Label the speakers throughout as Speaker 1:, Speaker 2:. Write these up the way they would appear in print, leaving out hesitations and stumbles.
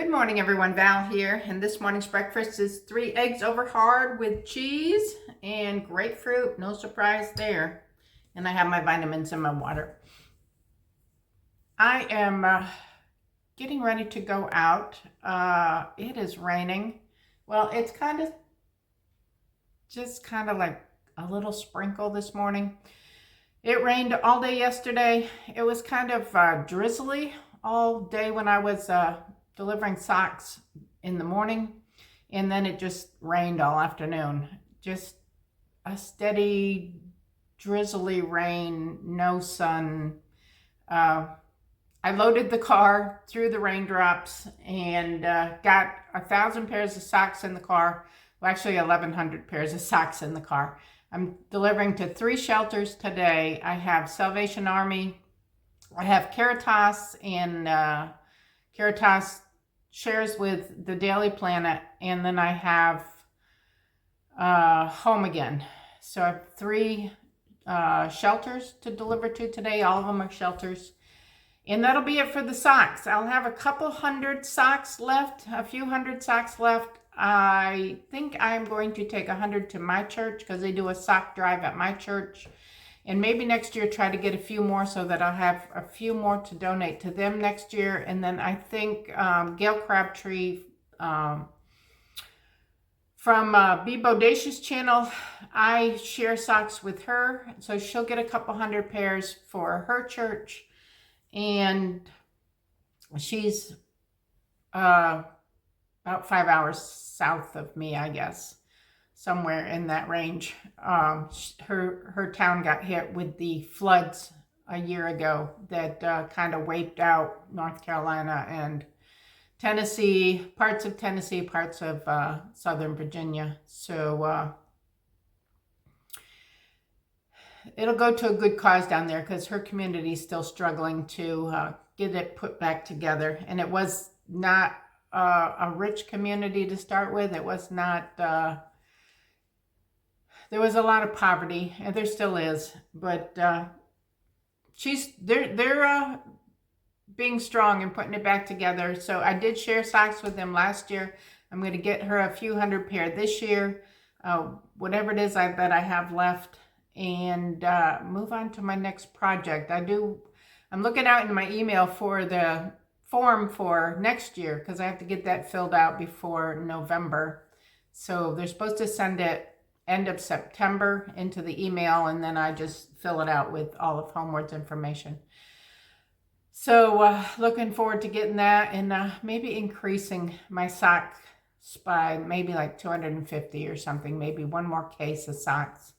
Speaker 1: Good morning, everyone. Val here, and this morning's breakfast is 3 eggs over hard with cheese and grapefruit. No surprise there. And I have my vitamins in my water. I am getting ready to go out. It is raining. Well, it's just kind of like a little sprinkle this morning. It rained all day yesterday. It was kind of drizzly all day when I was delivering socks in the morning, and then it just rained all afternoon. Just a steady drizzly rain, no sun. I loaded the car through the raindrops and got 1,000 pairs of socks in the car. Well, actually 1,100 pairs of socks in the car. I'm delivering to 3 shelters today. I have Salvation Army, I have Caritas, and Caritas shares with the Daily Planet, and then I have Home Again. So I have 3 shelters to deliver to today. All of them are shelters. And that'll be it for the socks. I'll have a couple hundred socks left, a few hundred socks left. I think I'm going to take 100 to my church because they do a sock drive at my church. And maybe next year try to get a few more so that I'll have a few more to donate to them next year. And then I think Gail Crabtree from Be Bodacious channel, I share socks with her. So she'll get a couple hundred pairs for her church. And she's about 5 hours south of me, I guess. Somewhere in that range. Her town got hit with the floods a year ago that kind of wiped out North Carolina and Tennessee, parts of Tennessee, parts of Southern Virginia. So it'll go to a good cause down there because her community is still struggling to get it put back together. And it was not a rich community to start with. It was not... there was a lot of poverty, and there still is, but they're being strong and putting it back together. So I did share socks with them last year. I'm going to get her a few hundred pair this year, whatever it is that I have left, and move on to my next project. I'm looking out in my email for the form for next year because I have to get that filled out before November. So they're supposed to send it end of September into the email, and then I just fill it out with all of Homeward's information. So looking forward to getting that, and maybe increasing my socks by maybe like 250 or something, maybe one more case of socks,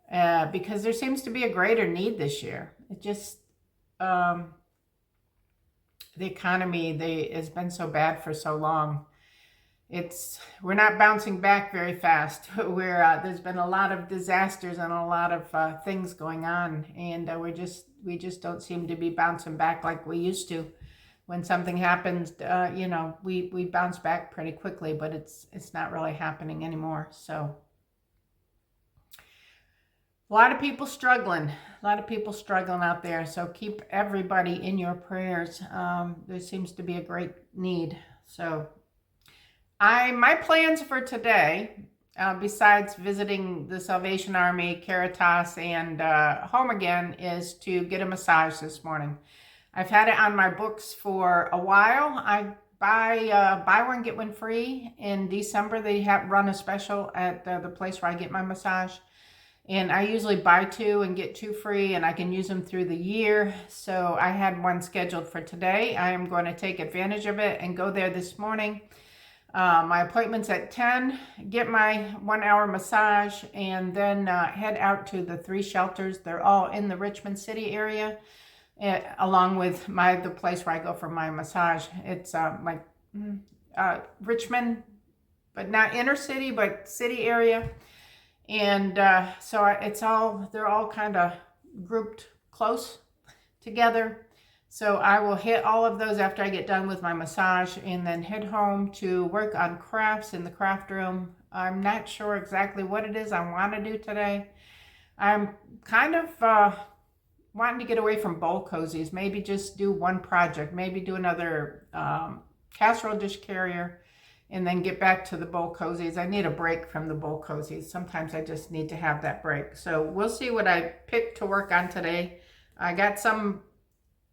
Speaker 1: because there seems to be a greater need this year. It just the economy has been so bad for so long. We're not bouncing back very fast. There's been a lot of disasters and a lot of things going on, and we just don't seem to be bouncing back like we used to. When something happens, we bounce back pretty quickly, but it's not really happening anymore. So a lot of people struggling out there. So keep everybody in your prayers. There seems to be a great need. So my plans for today, besides visiting the Salvation Army, Caritas, and Home Again, is to get a massage this morning. I've had it on my books for a while. I buy one, get one free. In December, they run a special at the place where I get my massage. And I usually buy 2 and get 2 free, and I can use them through the year. So I had one scheduled for today. I am going to take advantage of it and go there this morning. My appointment's at 10, get my 1-hour massage, and then head out to the 3 shelters. They're all in the Richmond city area, along with the place where I go for my massage. It's Richmond, but not inner city, but city area. And so they're all kind of grouped close together. So I will hit all of those after I get done with my massage, and then head home to work on crafts in the craft room. I'm not sure exactly what it is I want to do today. I'm kind of wanting to get away from bowl cozies. Maybe just do one project. Maybe do another casserole dish carrier, and then get back to the bowl cozies. I need a break from the bowl cozies. Sometimes I just need to have that break. So we'll see what I pick to work on today. I got some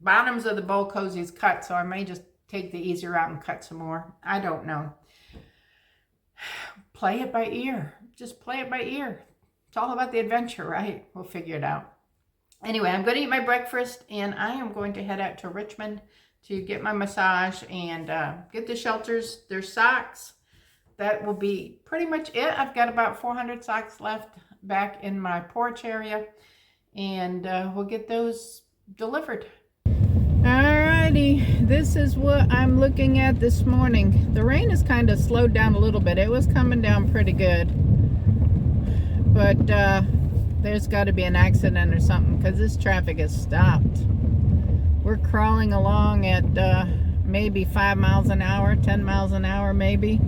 Speaker 1: bottoms of the bowl cozies cut, so I may just take the easier route and cut some more. I don't know. Play it by ear. Just play it by ear. It's all about the adventure, right? We'll figure it out. Anyway, I'm going to eat my breakfast, and I am going to head out to Richmond to get my massage and get the shelters, their socks. That will be pretty much it. I've got about 400 socks left back in my porch area, and we'll get those delivered. Alrighty, this is what I'm looking at this morning. The rain has kind of slowed down a little bit. It was coming down pretty good, but there's got to be an accident or something because this traffic has stopped. We're crawling along at maybe 5 miles an hour, 10 miles an hour maybe.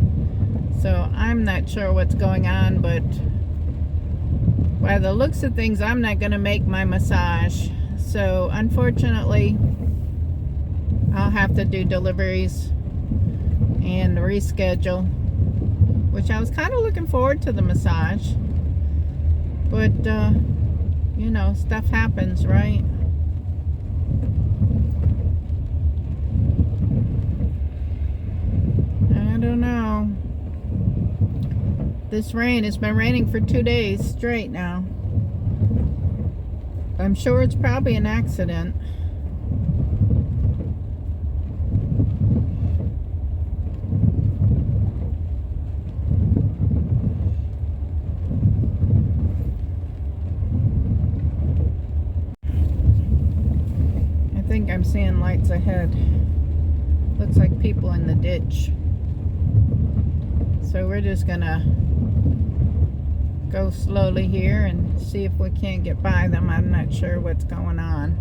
Speaker 1: So I'm not sure what's going on, but by the looks of things, I'm not going to make my massage. So unfortunately, I'll have to do deliveries and reschedule, which I was kind of looking forward to the massage. But, you know, stuff happens, right? I don't know. This rain, it's been raining for 2 days straight now. I'm sure it's probably an accident. I think I'm seeing lights ahead. Looks like people in the ditch. So we're just gonna go slowly here and see if we can't get by them. I'm not sure what's going on.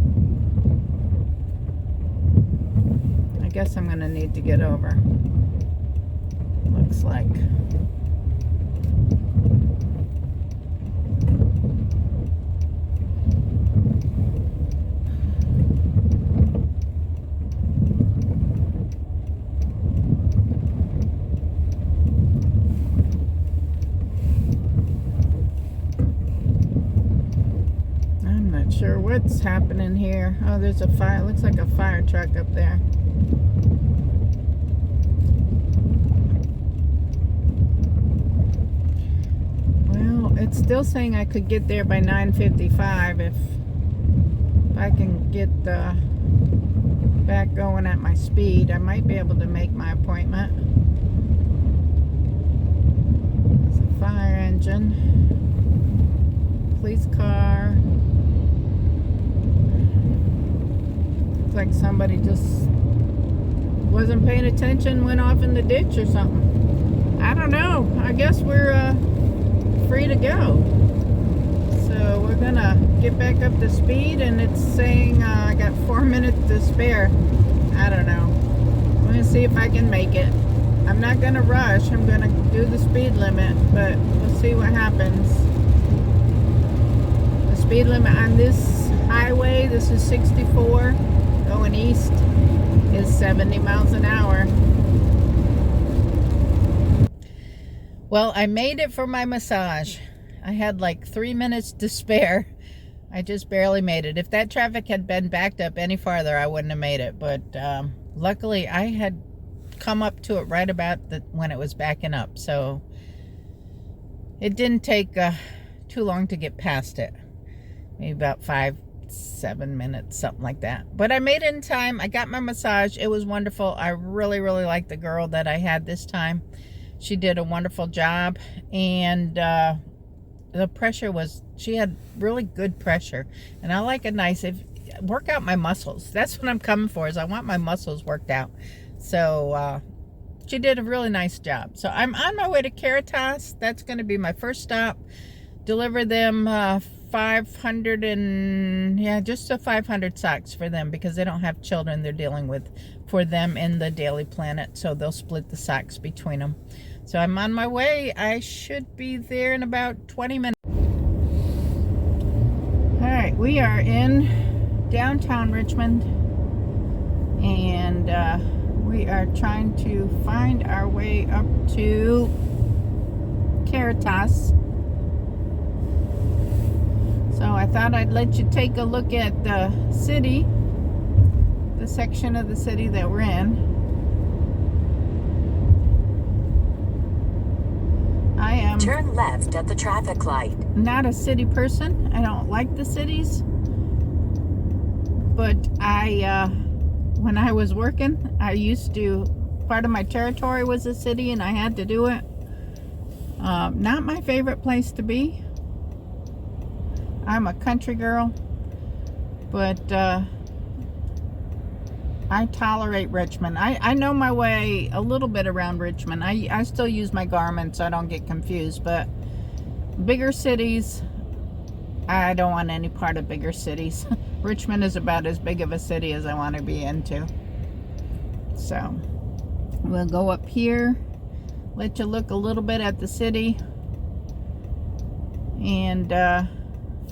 Speaker 1: I guess I'm gonna need to get over. Looks like. Sure what's happening here. Oh, there's a fire. Looks like a fire truck up there. Well, it's still saying I could get there by 9:55 if I can get back going at my speed. I might be able to make my appointment. There's a fire engine. Police car. Like somebody just wasn't paying attention, went off in the ditch or something. I don't know. I guess we're free to go. So we're gonna get back up to speed, and it's saying I got 4 minutes to spare. I don't know. I'm gonna see if I can make it. I'm not gonna rush. I'm gonna do the speed limit, but we'll see what happens. The speed limit on this highway, this is 64. Going east is 70 miles an hour. Well, I made it for my massage. I had like 3 minutes to spare. I just barely made it. If that traffic had been backed up any farther, I wouldn't have made it. But luckily, I had come up to it right about when it was backing up. So it didn't take too long to get past it. Maybe about 5-7 minutes, something like that. But I made it in time. I got my massage. It was wonderful. I really, really liked the girl that I had this time. She did a wonderful job, and the pressure was, she had really good pressure, and I like a nice, work out my muscles. That's what I'm coming for, is I want my muscles worked out. So she did a really nice job. So I'm on my way to Caritas. That's going to be my first stop. Deliver them 500 and just 500 socks for them, because they don't have children they're dealing with for them in the Daily Planet, so they'll split the socks between them. So I'm on my way. I should be there in about 20 minutes. All right, we are in downtown Richmond, and We are trying to find our way up to Caritas. So I thought I'd let you take a look at the city, the section of the city that we're in. I am
Speaker 2: turn left at the traffic light.
Speaker 1: Not a city person. I don't like the cities. But when I was working, part of my territory was a city and I had to do it. Not my favorite place to be. I'm a country girl, but I tolerate Richmond. I know my way a little bit around Richmond. I still use my Garmin so I don't get confused, but bigger cities, I don't want any part of bigger cities. Richmond is about as big of a city as I want to be into. So we'll go up here, let you look a little bit at the city, and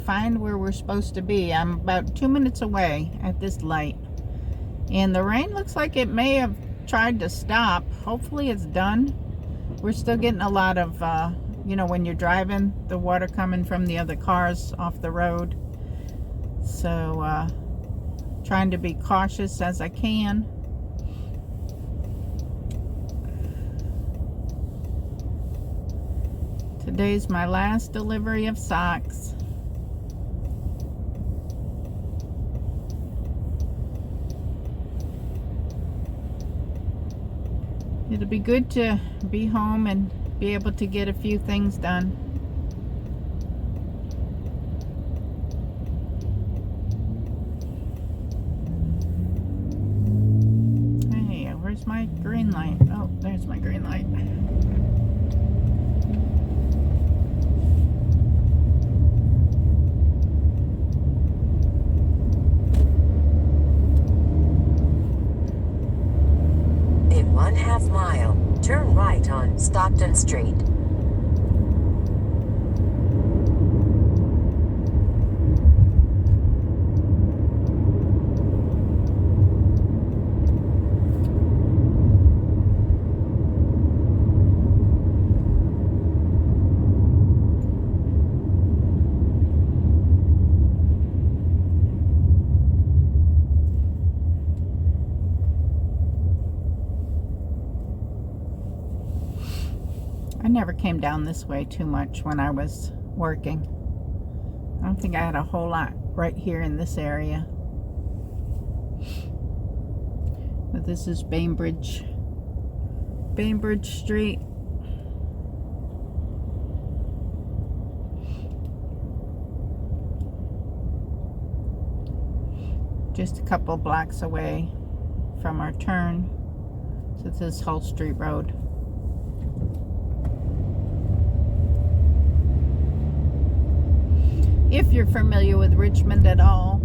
Speaker 1: find where we're supposed to be. I'm about 2 minutes away at this light, and the rain looks like it may have tried to stop. Hopefully it's done. We're still getting a lot of when you're driving, the water coming from the other cars off the road. So trying to be cautious as I can. Today's my last delivery of socks. It'll be good to be home and be able to get a few things done. Hey, where's my green light? Oh, there's my green light.
Speaker 2: In 1/2 mile, turn right on Stockton Street.
Speaker 1: I never came down this way too much when I was working. I don't think I had a whole lot right here in this area. But this is Bainbridge Street. Just a couple blocks away from our turn. So this is Hull Street Road. If you're familiar with Richmond at all.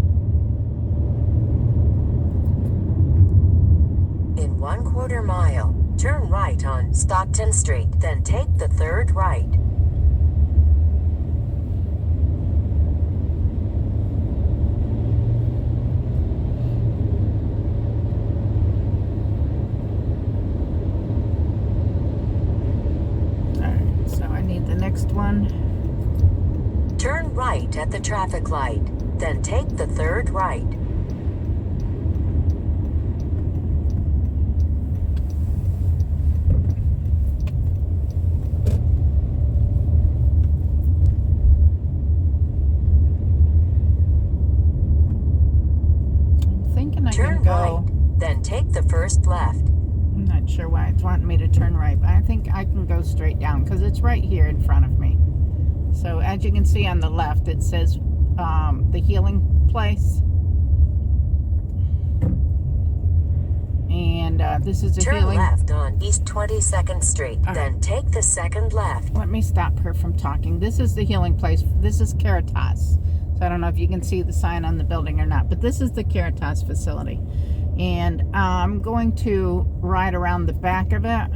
Speaker 2: In 1/4 mile, turn right on Stockton Street, then take the 3rd right.
Speaker 1: Alright, so I need the next one.
Speaker 2: Turn right at the traffic light, then take the 3rd right.
Speaker 1: I'm thinking I
Speaker 2: Turn
Speaker 1: can go.
Speaker 2: right, then take the 1st left.
Speaker 1: I'm not sure why it's wanting me to turn right, but I think I can go straight down because it's right here in front of me. So as you can see on the left, it says the healing place. And this is a
Speaker 2: Turn
Speaker 1: healing.
Speaker 2: left on East 22nd Street, then take the 2nd left.
Speaker 1: Let me stop her from talking. This is the healing place. This is Caritas. So I don't know if you can see the sign on the building or not, but this is the Caritas facility. And I'm going to ride around the back of it.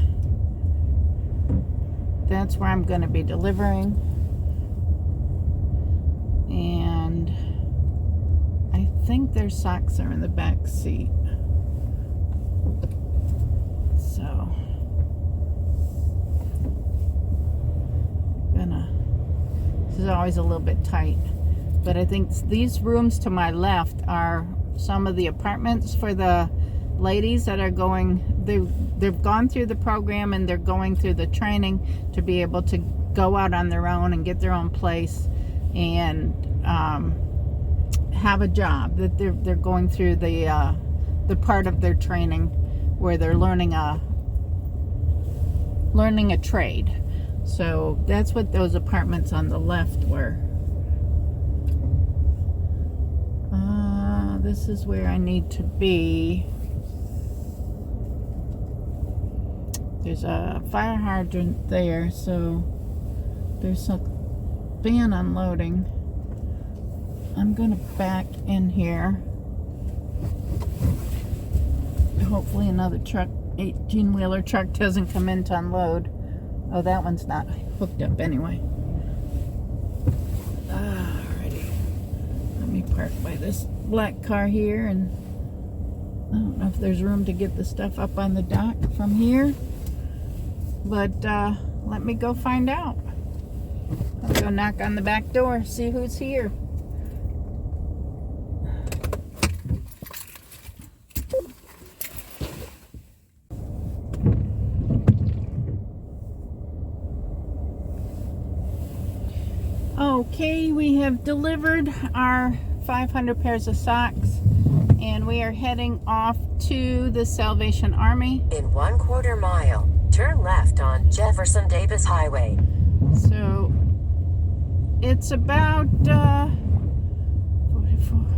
Speaker 1: That's where I'm going to be delivering. And I think their socks are in the back seat. So this is always a little bit tight, but I think these rooms to my left are some of the apartments for the ladies that are going. They've gone through the program and they're going through the training to be able to go out on their own and get their own place and have a job. That they're going through the part of their training where they're learning a trade. So that's what those apartments on the left were. This is where I need to be. There's a fire hydrant there, so there's a van unloading. I'm gonna back in here. Hopefully another truck, 18-wheeler truck, doesn't come in to unload. Oh, that one's not hooked up anyway. Alrighty. Let me park by this black car here, and I don't know if there's room to get the stuff up on the dock from here, but let me go find out. I'll go knock on the back door, see who's here. Okay, we have delivered our 500 pairs of socks, and we are heading off to the Salvation Army.
Speaker 2: In 1/4 mile, turn left on Jefferson Davis Highway.
Speaker 1: So it's about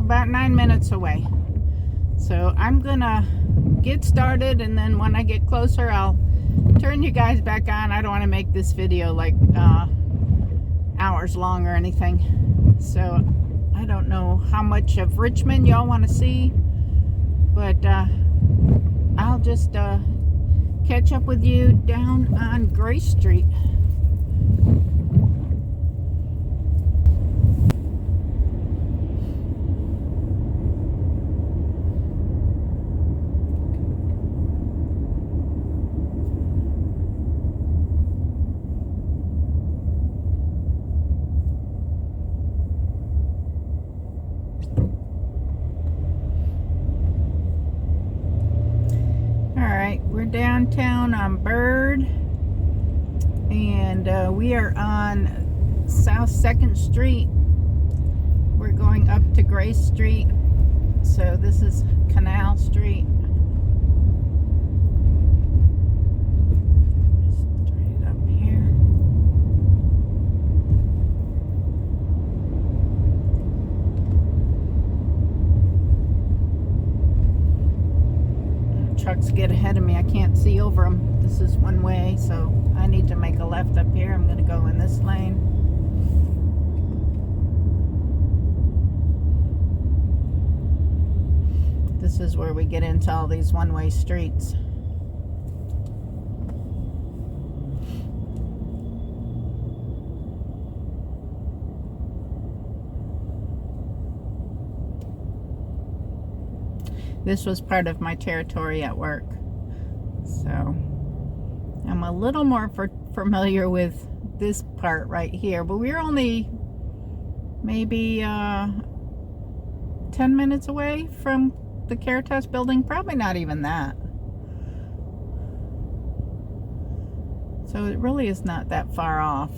Speaker 1: 9 minutes away. So I'm gonna get started, and then when I get closer, I'll turn you guys back on. I don't want to make this video like hours long or anything. So I don't know how much of Richmond y'all want to see, but I'll just catch up with you down on Grace Street. We're downtown on Bird, and we are on South 2nd Street. We're going up to Grace Street, so this is Canal Street. Straight up here. Trucks get ahead of me. I can't see over them. This is one way, so I need to make a left up here. I'm going to go in this lane. This is where we get into all these one-way streets. This was part of my territory at work, so I'm a little more familiar with this part right here, but we're only maybe 10 minutes away from the Caritas building, probably not even that. So it really is not that far off.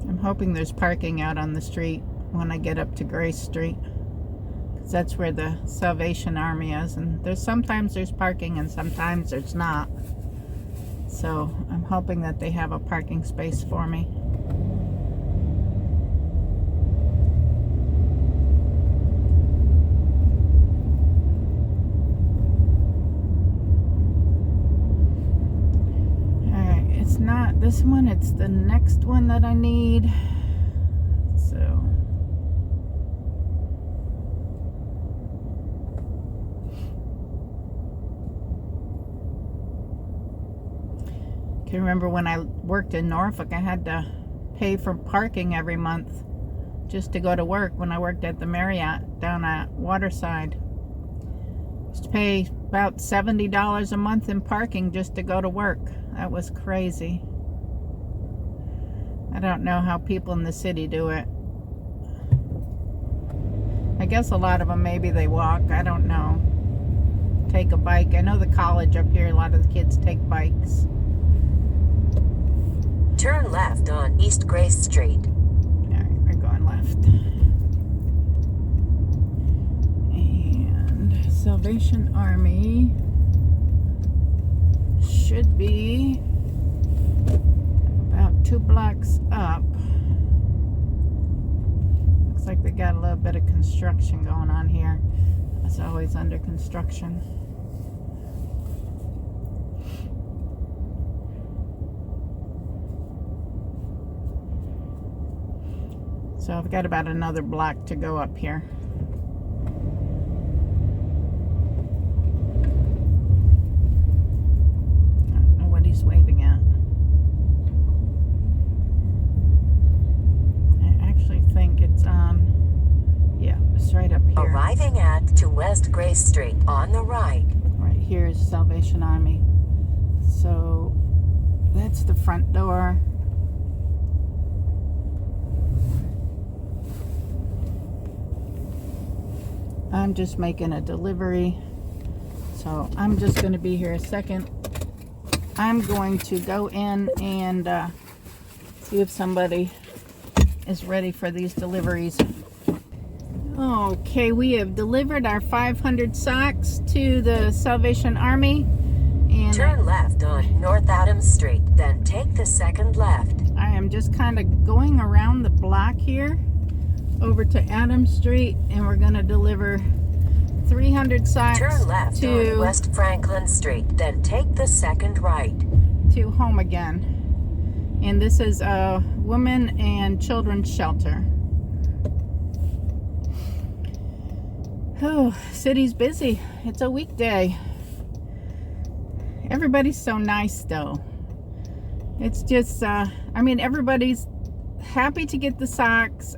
Speaker 1: I'm hoping there's parking out on the street when I get up to Grace Street, because that's where the Salvation Army is, and sometimes there's parking and sometimes there's not. So I'm hoping that they have a parking space for me. Not this one, it's the next one that I need. So can remember when I worked in Norfolk, I had to pay for parking every month. just to go to work when I worked at the Marriott down at Waterside. Used to pay about $70 a month in parking just to go to work. That was crazy. I don't know how people in the city do it. I guess a lot of them, maybe they walk. I don't know. Take a bike. I know the college up here, a lot of the kids take bikes.
Speaker 2: Turn left on East Grace Street.
Speaker 1: All right, we're going left. And Salvation Army should be about 2 blocks up. Looks like they got a little bit of construction going on here. It's always under construction. So I've got about another block to go up here. I don't know what he's waving at. I actually think it's on, yeah, it's right up here.
Speaker 2: Arriving at to West Grace Street on the right.
Speaker 1: Right here is Salvation Army. So that's the front door. I'm just making a delivery, so I'm just going to be here a second. I'm going to go in and see if somebody is ready for these deliveries. Okay, we have delivered our 500 socks to the Salvation Army. And
Speaker 2: turn left on North Adams Street, then take the second left.
Speaker 1: I am just kind of going around the block here over to Adams Street, and we're going to deliver 300 socks.
Speaker 2: Turn left
Speaker 1: to
Speaker 2: on West Franklin Street, then take the second right.
Speaker 1: To Home Again. And this is a women and children's shelter. Oh, city's busy. It's a weekday. Everybody's so nice though. It's just, I mean, everybody's happy to get the socks.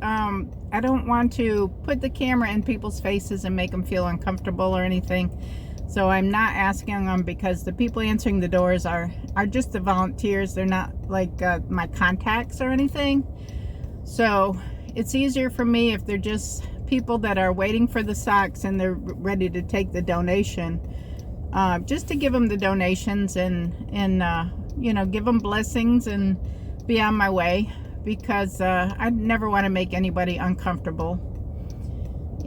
Speaker 1: I don't want to put the camera in people's faces and make them feel uncomfortable or anything. So I'm not asking them, because the people answering the doors are just the volunteers. They're not like my contacts or anything. So it's easier for me if they're just people that are waiting for the socks and they're ready to take the donation. Just to give them the donations and you know, give them blessings and be on my way. Because I never want to make anybody uncomfortable.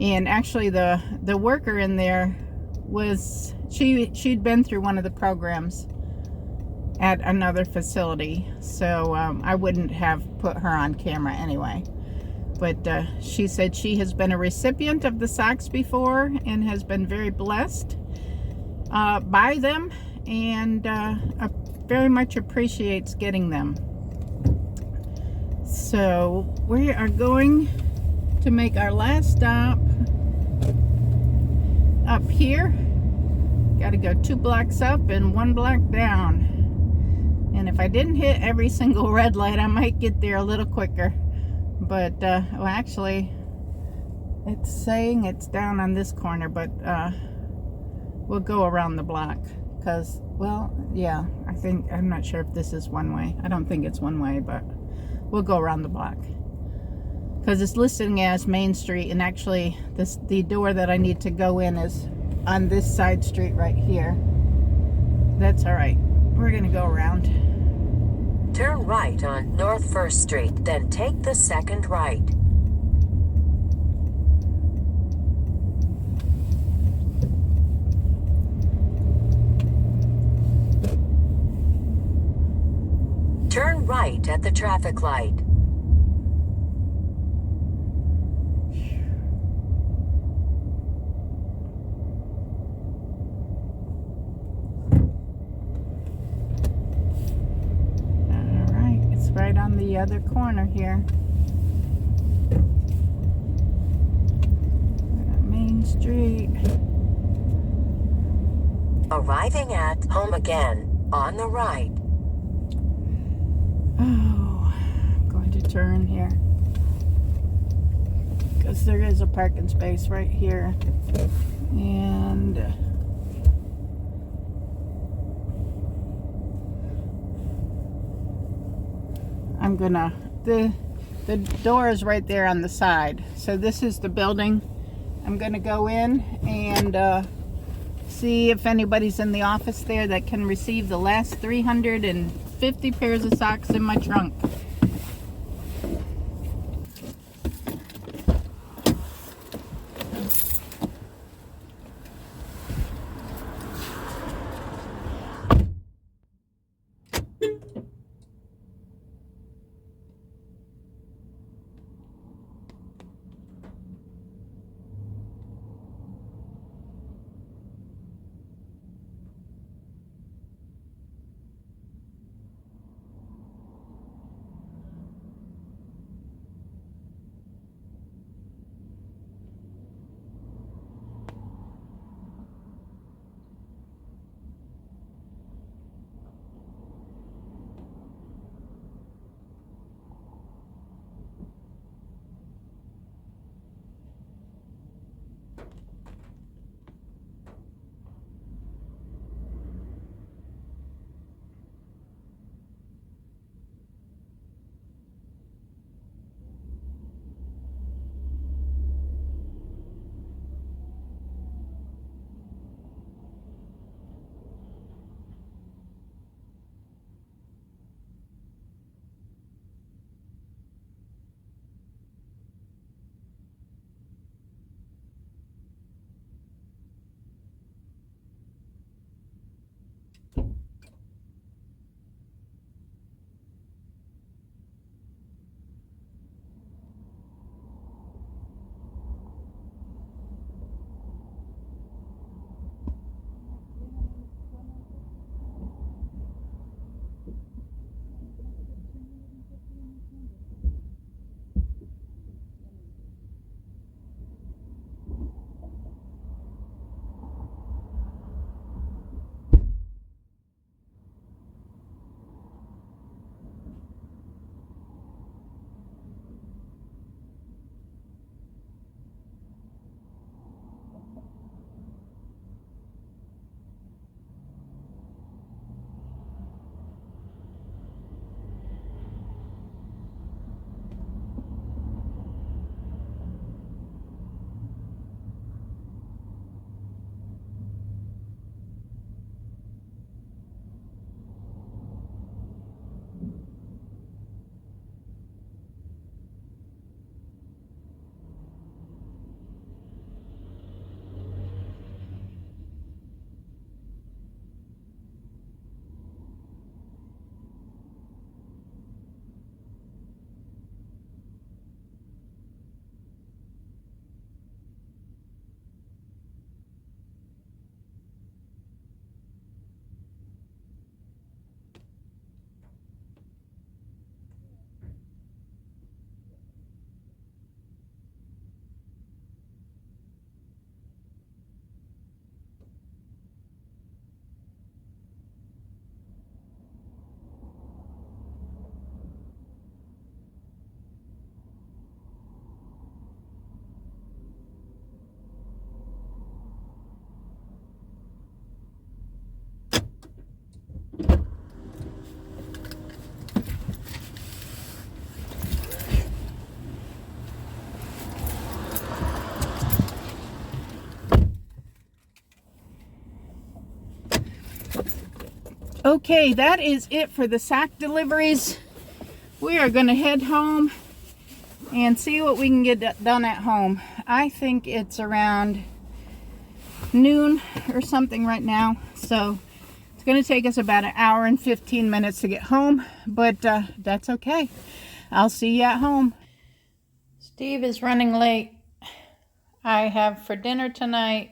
Speaker 1: And actually the worker in there was, she'd been through one of the programs at another facility, so I wouldn't have put her on camera anyway. But she said she has been a recipient of the socks before and has been very blessed by them, and very much appreciates getting them. So we are going to make our last stop up here. Got to go 2 blocks up and 1 block down. And if I didn't hit every single red light, I might get there a little quicker. But, well, actually, it's saying it's down on this corner, but we'll go around the block. Because, well, yeah, I'm not sure if this is one way. I don't think it's one way, but we'll go around the block, because it's listed as Main Street, and actually the door that I need to go in is on this side street right here. That's all right. We're gonna go around.
Speaker 2: Turn right on North 1st Street, then take the second right. Turn right at the traffic light.
Speaker 1: All right, it's right on the other corner here. Main Street.
Speaker 2: Arriving at Home Again on the right.
Speaker 1: Oh, I'm going to turn here. because there is a parking space right here. And I'm gonna, the door is right there on the side. So this is the building. I'm gonna go in and see if anybody's in the office there that can receive the last 350 pairs of socks in my trunk. Okay, that is it for the sock deliveries. We are going to head home and see what we can get done at home. I think it's around noon or something right now, so it's going to take us about an hour and 15 minutes to get home, but that's okay. I'll see you at home. Steve is running late. I have for dinner tonight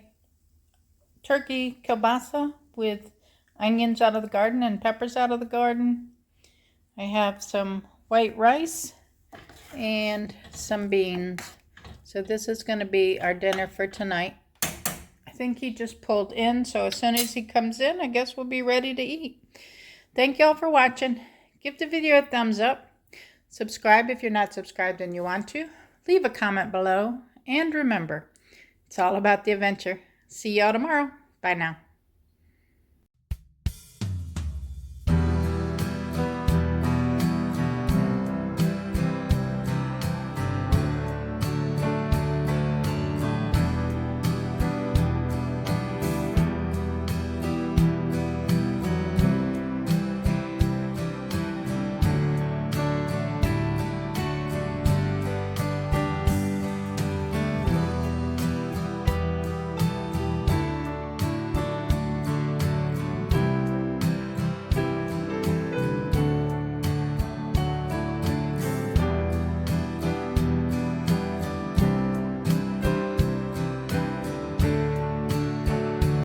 Speaker 1: turkey kielbasa with onions out of the garden and peppers out of the garden. I have some white rice and some beans. So this is going to be our dinner for tonight. I think he just pulled in, so as soon as he comes in, I guess we'll be ready to eat. Thank y'all for watching. Give the video a thumbs up. Subscribe if you're not subscribed and you want to. leave a comment below. And remember, it's all about the adventure. See y'all tomorrow. Bye now.